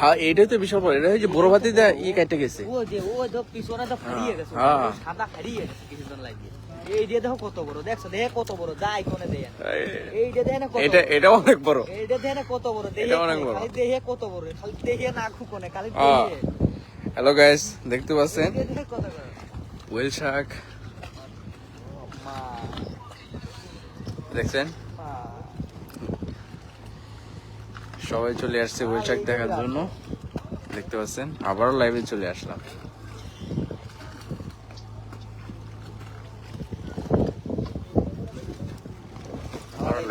হ্যাঁ এইটাই তো বিশাল বড়, এটা হচ্ছে বড় ভাতি ই কেটে গেছে। ও যে ও তো পিছনে তো ফাড়িয়ে গেছে, সাদা ফাড়িয়ে গেছে কিছুদিন লাগে। এই যে দেখো কত বড়, দেখছো দেখ কত বড়, যাই কোনে দেয় এই যে দেয় না কত, এটা অনেক বড়, এইটা দেয় না কত বড়, এটা অনেক বড়, খালি দেহে কত বড়, খালি দেহে না খুকনে খালি দেহে। হ্যালো গাইস, দেখতে পাচ্ছেন কত বড় ওয়েল শাক দেখছেন, সবাই চলে আসছে ওয়েল শাক দেখার জন্য। দেখতে পাচ্ছেন আবারও লাইভে চলে আসলাম।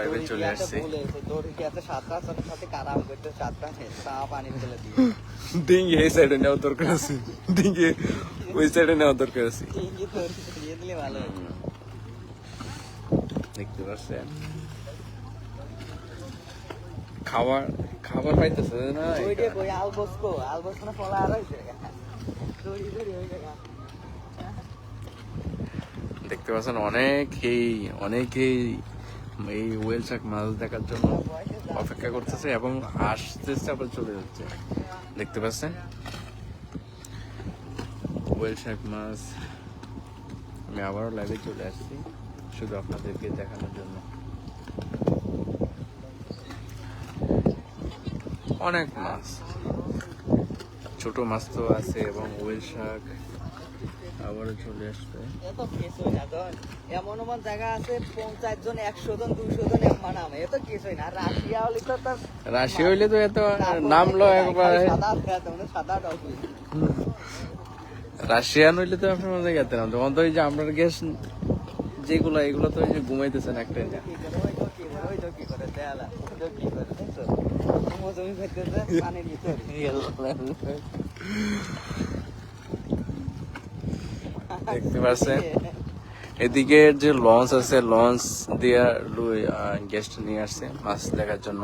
লাইভে চলে আসছে, ডিঙ্গি এই সাইডে নেওয়া দরকার আছে, ডিঙ্গি ওই সাইডে নেওয়া দরকার আছে। দেখতে পাচ্ছেন খাবার খাবার পাইতেছে না, দেখতে পাচ্ছেন অনেকেই এই ওয়েল শাক মাছ দেখার জন্য অপেক্ষা করতেছে এবং আসতেছে আবার চলে যাচ্ছে। দেখতে পাচ্ছেন ওয়েল শাক মাছ, আমি আবারও লাইভে চলে আসছি শুধু আপনাদেরকে দেখানোর জন্য। অনেক মাছ, ছোট মাছ তো আছে এবং ওয়েল শাক আবারও চলে আসবে। এমন এমন জায়গা আছে 50 জন 100 জন 200 জন এমন নামে, এত কিছুই না। রাশিয়া হলে তো রাশিয়া হইলে তো এত নামলো একবারে সাদা টপি, রাশিয়ান হইলে তো আপনার মধ্যে গেতে নাম, তখন তো ওই যে আমরা গ্যাস যেগুলো এগুলো তো ওই যে ঘুমাইতেছেন একটা দেখতে পাচ্ছেন। এদিকে যে লঞ্চ আছে, লঞ্চ দিয়ে গেস্ট নিয়ে আসছে মাছ দেখার জন্য।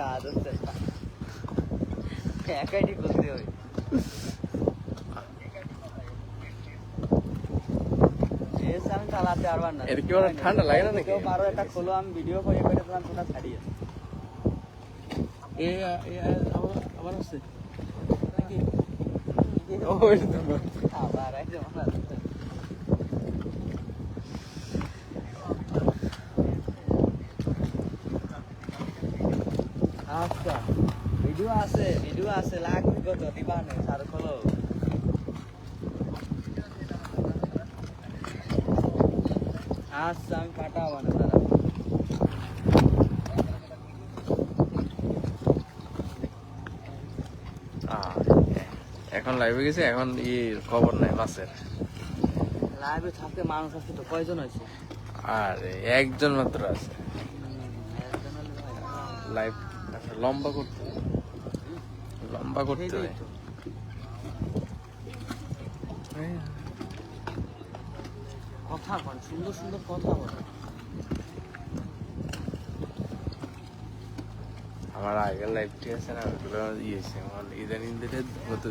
কাজ হচ্ছে একাইডি করতে হবে। ঠান্ডা লাগে না নাকি? একটা খোলো, আমি ভিডিও করে দিলাম, তোমরা ছাড়িয়ে আবার আছে আচ্ছা, ভিডিও আছে লাগবে কত দিবা না স্যার, খোলো। আচ্ছা আমি পাঠাবো না দাদা। এখন লাইভে গেছে, এখন খবর নাই মাছের। লাইভে থাকতে মানুষ আছে তো, কয়জন আছে? আরে একজন মাত্র আছে। লাইভ লম্বা করতে হবে। কথা বল, সুন্দর সুন্দর কথা বল। আমার আগের লাইভ ঠিক আছে না, ওগুলো ইয়েছে আমার ইদানিং দিনে হতে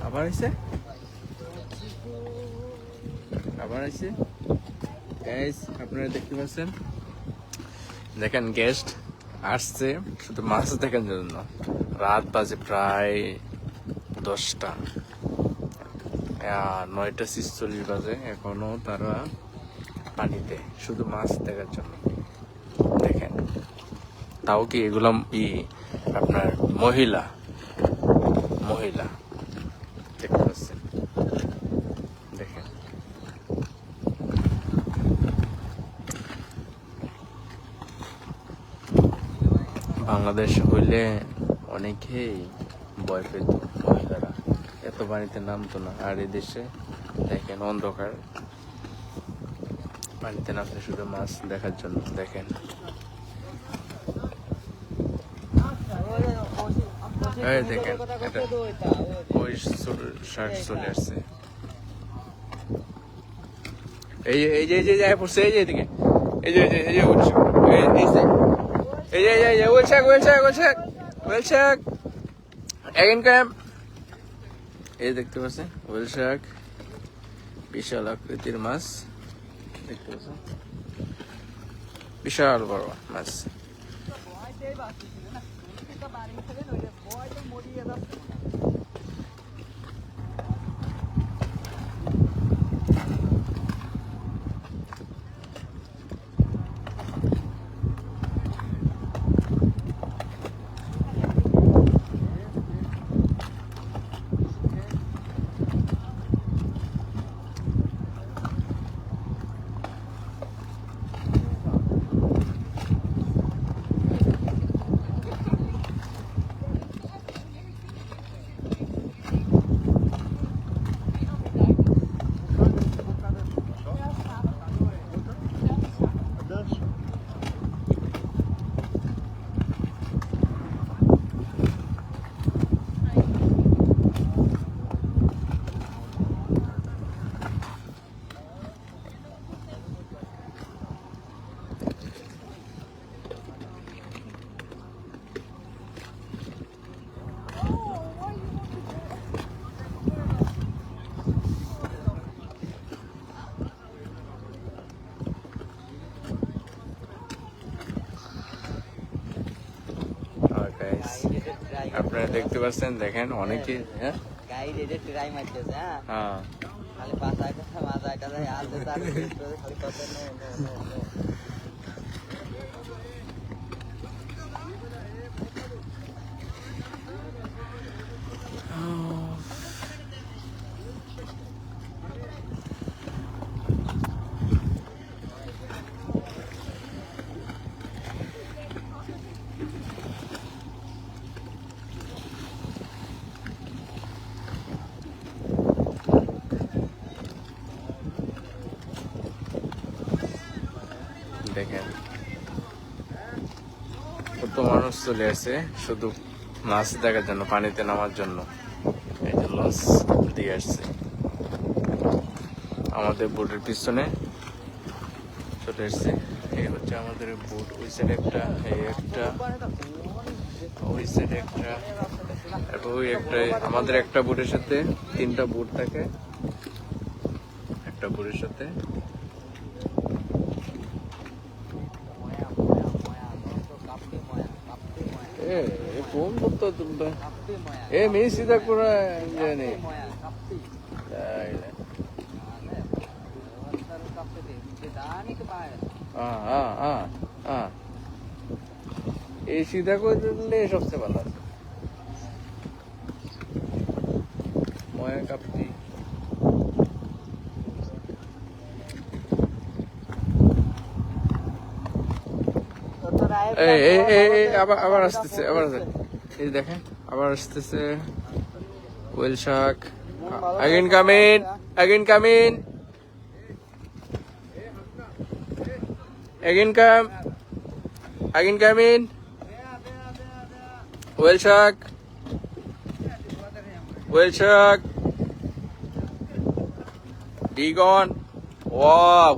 আবার আইছে গাইস, আপনারা দেখতে পাচ্ছেন। দেখেন গেস্ট আসছে শুধু মাছ দেখার জন্য। রাত বাজে প্রায় 10টা, 9:46 বাজে, এখনো তারা পানিতে শুধু মাছ দেখার জন্য। দেখেন তাও কি এগুলো আপনার মহিলা দেখতে পাচ্ছেন। দেখেন বাংলাদেশ হইলে অনেকেই ভয় পেত, মহিলারা এত পানিতে নামতো না। আর এদেশে দেখেন অন্ধকার, পানিতে নামতে শুধু মাছ দেখার জন্য। দেখেন দেখেন এটা ওই শার্ট চলে আসছে। এই যে পড়ছে, এই যে এদিকে, এই যে এই যে ওয়েল শাক এগেন ক্যাম্প। এই দেখতে পাচ্ছেন ওয়েল শাক, বিশাল আকৃতির মাছ দেখতে পাচ্ছেন, বিশাল বড় মাছ। আপনারা দেখতে পাচ্ছেন, দেখেন অনেকে হ্যাঁ গাইড এদের ট্রাই মারতেছে। হ্যাঁ হ্যাঁ খালি পাঁচা কথা মাজা কথা আলতে তার খালি কথা নো নো নো। দেখেন কত মানুষ চলে আসে শুধু মাছ দেখার জন্য, পানিতে নামার জন্য। এই যে লঞ্চ দিয়ে আসছে আমাদের বোটের পিছনে চলে আসছে। এই হচ্ছে আমাদের বোট, ওই সাইড একটা, এই একটা, ওই সাইড একটা, তারপর ওই একটা। আমাদের একটা বোটের সাথে 3টা বোট থাকে, একটা বোটের সাথে। ফোন করতো তোমরা এ মেয়ে সিধা করে জানি এই সিধা করে দিলে সবচেয়ে ভালো আছে। ময়া কাপ্তি আবার আসতেছে, আবার এই দেখেন আবার আসতেছে ওয়েল শাক। Again coming, again coming, again come, again coming. Whale shark, whale shark, big on. Wow,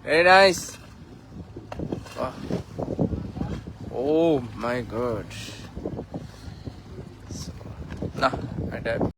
very nice. Oh my god. Nah, I died.